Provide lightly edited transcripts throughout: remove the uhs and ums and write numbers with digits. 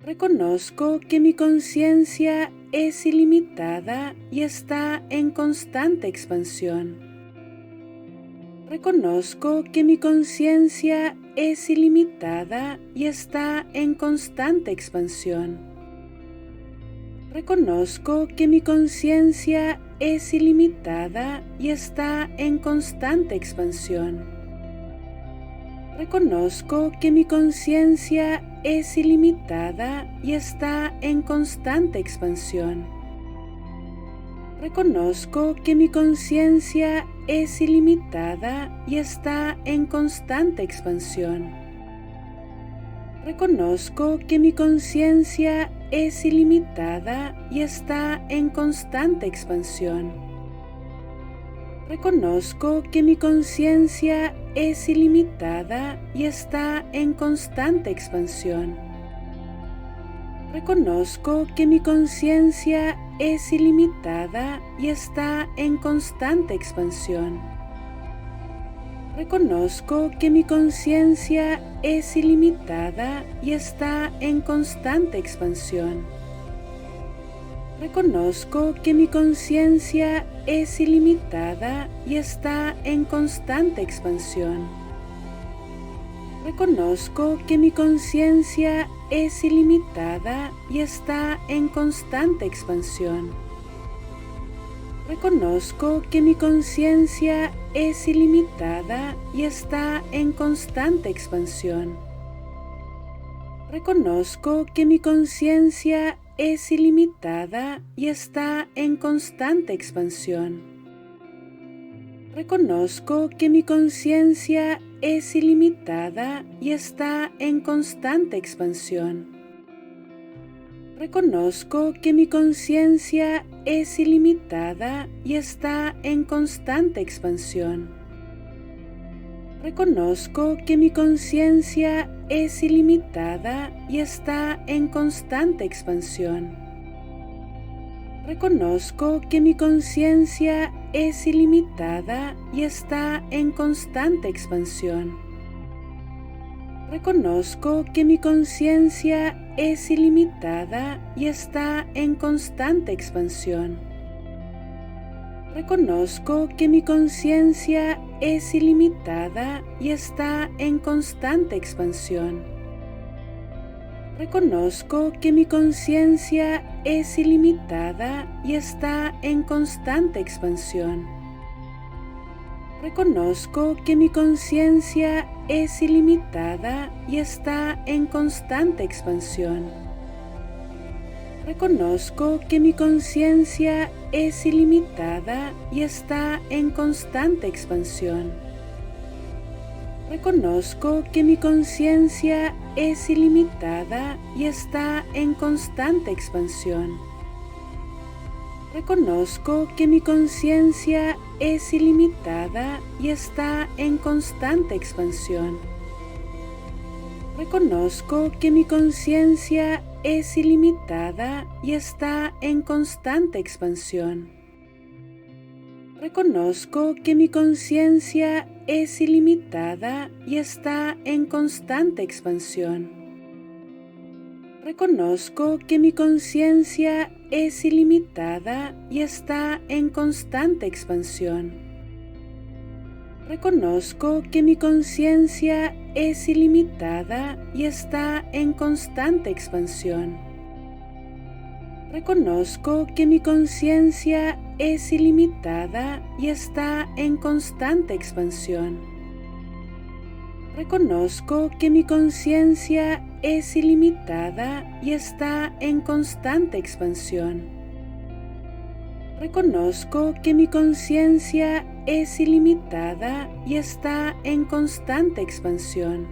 Reconozco que mi conciencia es ilimitada y está en constante expansión. Reconozco que mi conciencia es ilimitada y está en constante expansión. Reconozco que mi conciencia es ilimitada y está en constante expansión. Reconozco que mi conciencia es ilimitada y está en constante expansión. Reconozco que mi conciencia es ilimitada y está en constante expansión. Reconozco que mi conciencia es ilimitada y está en constante expansión. Reconozco que mi conciencia es ilimitada y está en constante expansión. Reconozco que mi conciencia es ilimitada y está en constante expansión. Reconozco que mi conciencia es ilimitada y está en constante expansión. Reconozco que mi conciencia es ilimitada y está en constante expansión. Reconozco que mi conciencia es ilimitada y está en constante expansión. Reconozco que mi conciencia es ilimitada y está en constante expansión. Reconozco que mi conciencia es ilimitada y está en constante expansión. Reconozco que mi conciencia es ilimitada y está en constante expansión. Reconozco que mi conciencia es ilimitada y está en constante expansión. Reconozco que mi conciencia es ilimitada y está en constante expansión. Reconozco que mi conciencia es ilimitada y está en constante expansión. Reconozco que mi conciencia es ilimitada y está en constante expansión. Reconozco que mi conciencia es ilimitada y está en constante expansión. Reconozco que mi conciencia es ilimitada y está en constante expansión. Reconozco que mi conciencia es ilimitada y está en constante expansión. Reconozco que mi conciencia es ilimitada y está en constante expansión. Reconozco que mi conciencia es ilimitada y está en constante expansión. Reconozco que mi conciencia es ilimitada y está en constante expansión. Reconozco que mi conciencia es ilimitada y está en constante expansión. Reconozco que mi conciencia es ilimitada y está en constante expansión. Reconozco que mi conciencia es ilimitada y está en constante expansión. Reconozco que mi conciencia es ilimitada y está en constante expansión. Reconozco que mi conciencia es ilimitada y está en constante expansión. Reconozco que mi conciencia es ilimitada y está en constante expansión. Reconozco que mi conciencia es ilimitada y está en constante expansión.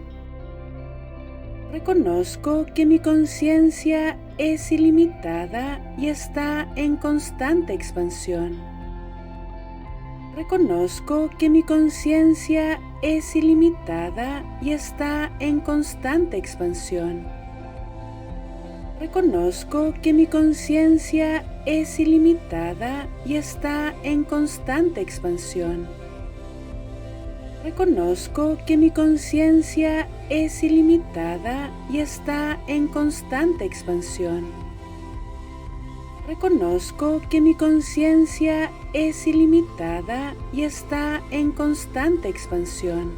Reconozco que mi conciencia es ilimitada y está en constante expansión. Reconozco que mi conciencia es ilimitada y está en constante expansión. Reconozco que mi conciencia es ilimitada y está en constante expansión. Reconozco que mi conciencia es ilimitada y está en constante expansión. Reconozco que mi conciencia es ilimitada y está en constante expansión.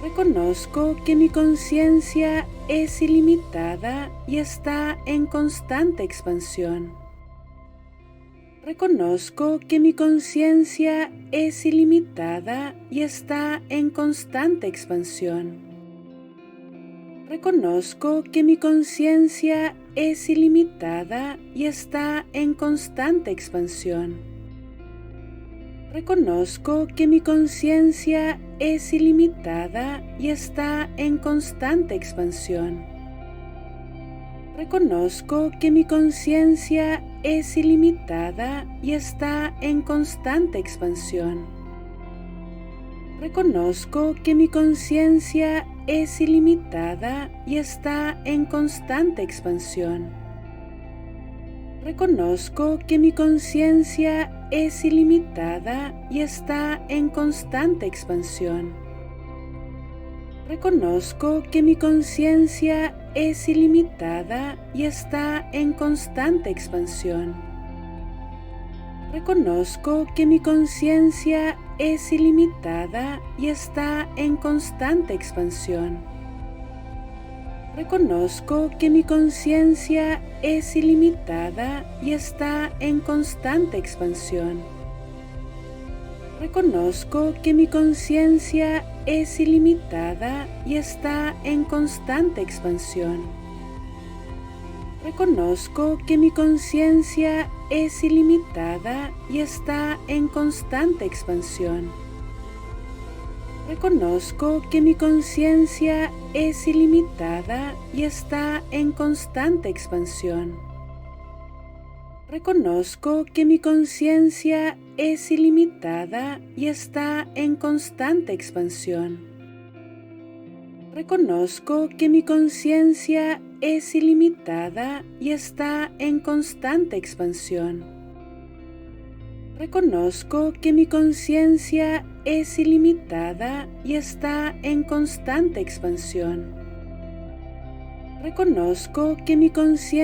Reconozco que mi conciencia es ilimitada y está en constante expansión. Reconozco que mi conciencia es ilimitada y está en constante expansión. Reconozco que mi conciencia es ilimitada y está en constante expansión. Reconozco que mi conciencia es ilimitada y está en constante expansión. Reconozco que mi conciencia es ilimitada y está en constante expansión. Reconozco que mi conciencia es ilimitada y está en constante expansión. Reconozco que mi conciencia es ilimitada y está en constante expansión. Reconozco que mi conciencia es ilimitada y está en constante expansión. Reconozco que mi conciencia es ilimitada y está en constante expansión. Reconozco que mi conciencia es ilimitada y está en constante expansión. Reconozco que mi conciencia es ilimitada y está en constante expansión. Reconozco que mi conciencia es ilimitada y está en constante expansión. Reconozco que mi conciencia es ilimitada y está en constante expansión. Reconozco que mi conciencia es ilimitada y está en constante expansión. Reconozco que mi conciencia es ilimitada y está en constante expansión. Reconozco que mi conciencia es ilimitada y está en constante expansión. Reconozco que mi conciencia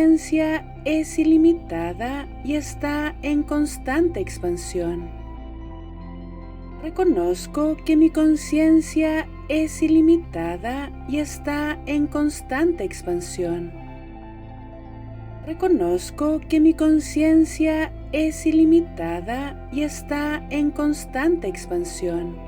es ilimitada y está en constante expansión. Reconozco que mi conciencia es ilimitada y está en constante expansión. Reconozco que mi conciencia es ilimitada y está en constante expansión.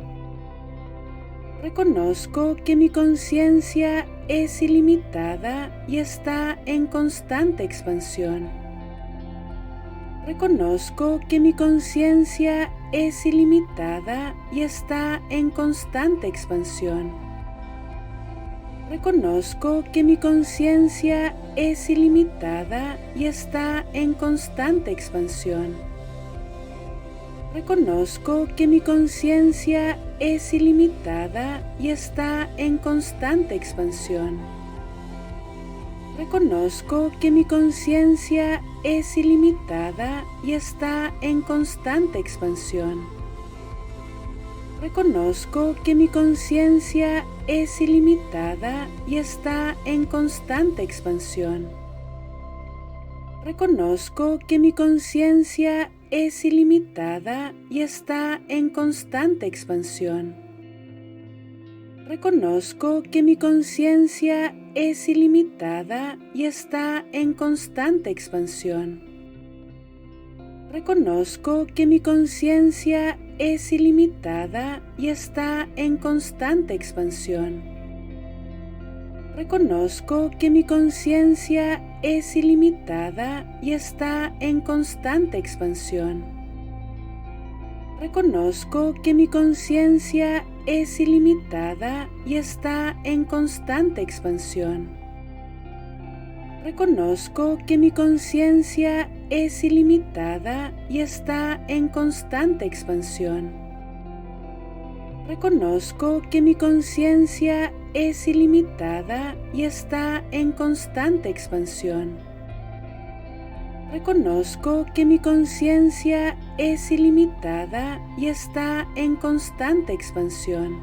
Reconozco que mi conciencia es ilimitada y está en constante expansión. Reconozco que mi conciencia es ilimitada y está en constante expansión. Reconozco que mi conciencia es ilimitada y está en constante expansión. Reconozco que mi conciencia es ilimitada y está en constante expansión. Reconozco que mi conciencia es ilimitada y está en constante expansión. Reconozco que mi conciencia es ilimitada y está en constante expansión. Reconozco que mi conciencia es ilimitada y está en constante expansión. Reconozco que mi conciencia es ilimitada y está en constante expansión. Reconozco que mi conciencia es ilimitada y está en constante expansión. Reconozco que mi conciencia es ilimitada y está en constante expansión. Reconozco que mi conciencia es ilimitada y está en constante expansión. Reconozco que mi conciencia es ilimitada y está en constante expansión. Reconozco que mi conciencia es ilimitada y está en constante expansión. Reconozco que mi conciencia es ilimitada y está en constante expansión.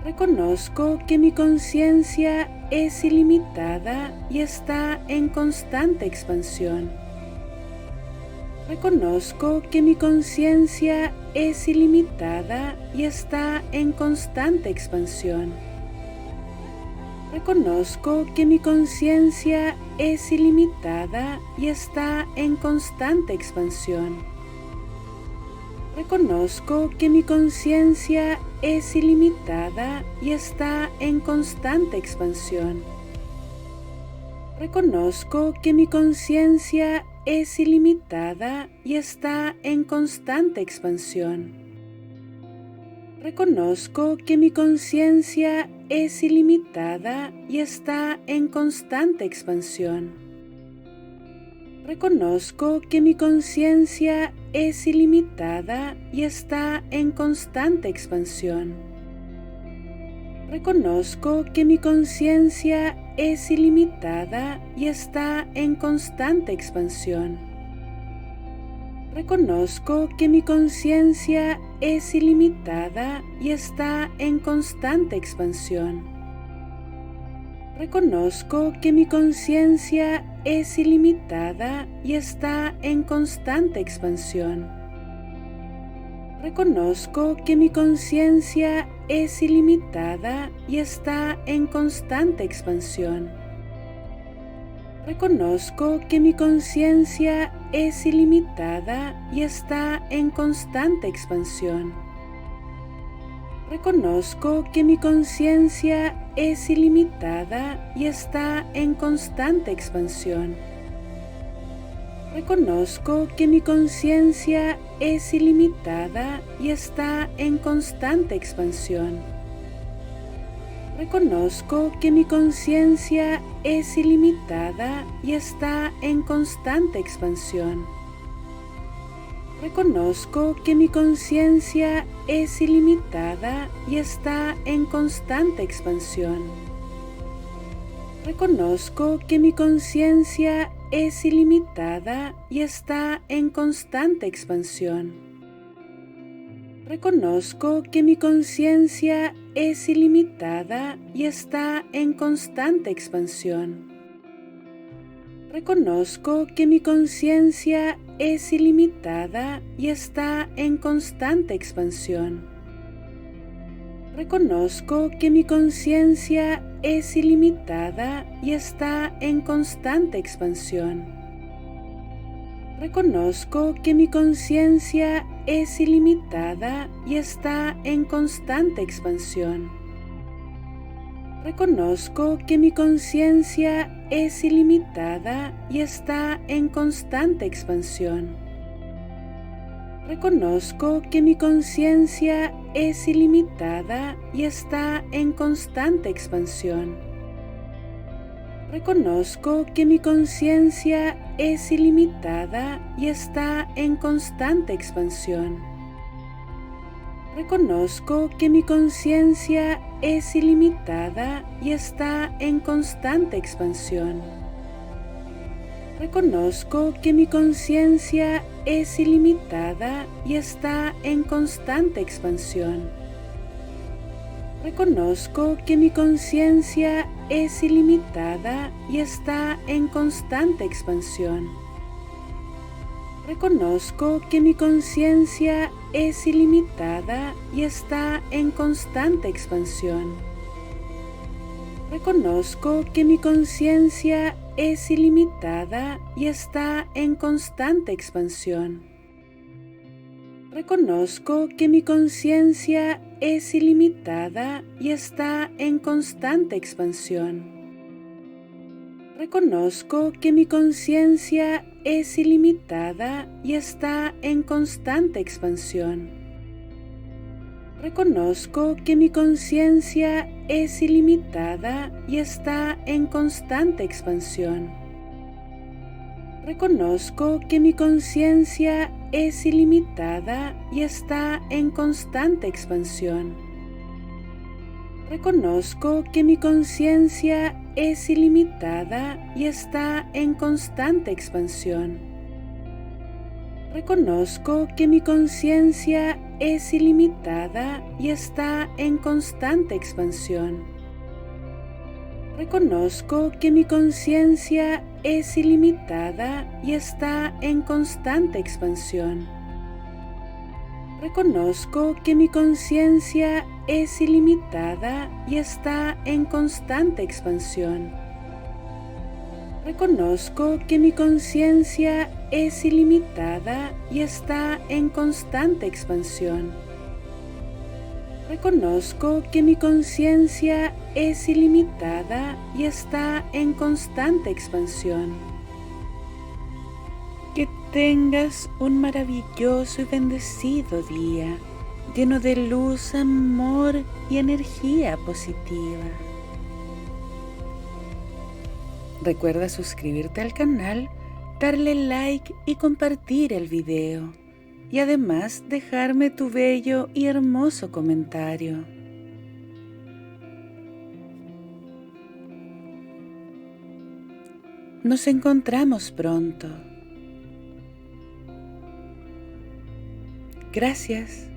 Reconozco que mi conciencia es ilimitada y está en constante expansión. Reconozco que mi conciencia es ilimitada y está en constante expansión. Reconozco que mi conciencia es ilimitada y está en constante expansión. Reconozco que mi conciencia es ilimitada y está en constante expansión. Reconozco que mi conciencia es ilimitada y está en constante expansión. Reconozco que mi conciencia es ilimitada y está en constante expansión. Reconozco que mi conciencia es ilimitada y está en constante expansión. Reconozco que mi conciencia es ilimitada y está en constante expansión. Reconozco que mi conciencia es ilimitada y está en constante expansión. Reconozco que mi conciencia es ilimitada y está en constante expansión. Reconozco que mi conciencia es ilimitada y está en constante expansión. Reconozco que mi conciencia es ilimitada y está en constante expansión. Reconozco que mi conciencia es ilimitada y está en constante expansión. Reconozco que mi conciencia es ilimitada y está en constante expansión. Reconozco que mi conciencia es ilimitada y está en constante expansión. Reconozco que mi conciencia es ilimitada y está en constante expansión. Reconozco que mi conciencia es ilimitada y está en constante expansión. Reconozco que mi conciencia es ilimitada y está en constante expansión. Reconozco que mi conciencia es ilimitada y está en constante expansión. Reconozco que mi conciencia es ilimitada y está en constante expansión. Reconozco que mi conciencia es ilimitada y está en constante expansión. Reconozco que mi conciencia es ilimitada y está en constante expansión. Reconozco que mi conciencia es ilimitada y está en constante expansión. Reconozco que mi conciencia es ilimitada y está en constante expansión. Reconozco que mi conciencia es ilimitada y está en constante expansión. Reconozco que mi conciencia es ilimitada y está en constante expansión. Reconozco que mi conciencia es ilimitada y está en constante expansión. Reconozco que mi conciencia es ilimitada y está en constante expansión. Reconozco que mi conciencia es ilimitada y está en constante expansión. Reconozco que mi conciencia es ilimitada y está en constante expansión. Reconozco que mi conciencia es ilimitada y está en constante expansión. Reconozco que mi conciencia es ilimitada y está en constante expansión. Reconozco que mi conciencia es ilimitada y está en constante expansión. Reconozco que mi conciencia es ilimitada y está en constante expansión. Reconozco que mi conciencia es ilimitada y está en constante expansión. Reconozco que mi conciencia es ilimitada y está en constante expansión. Reconozco que mi conciencia es ilimitada y está en constante expansión. Reconozco que mi conciencia es ilimitada y está en constante expansión. Reconozco que mi conciencia es ilimitada y está en constante expansión. Que tengas un maravilloso y bendecido día, lleno de luz, amor y energía positiva. Recuerda suscribirte al canal, darle like y compartir el video. Y además dejarme tu bello y hermoso comentario. Nos encontramos pronto. Gracias.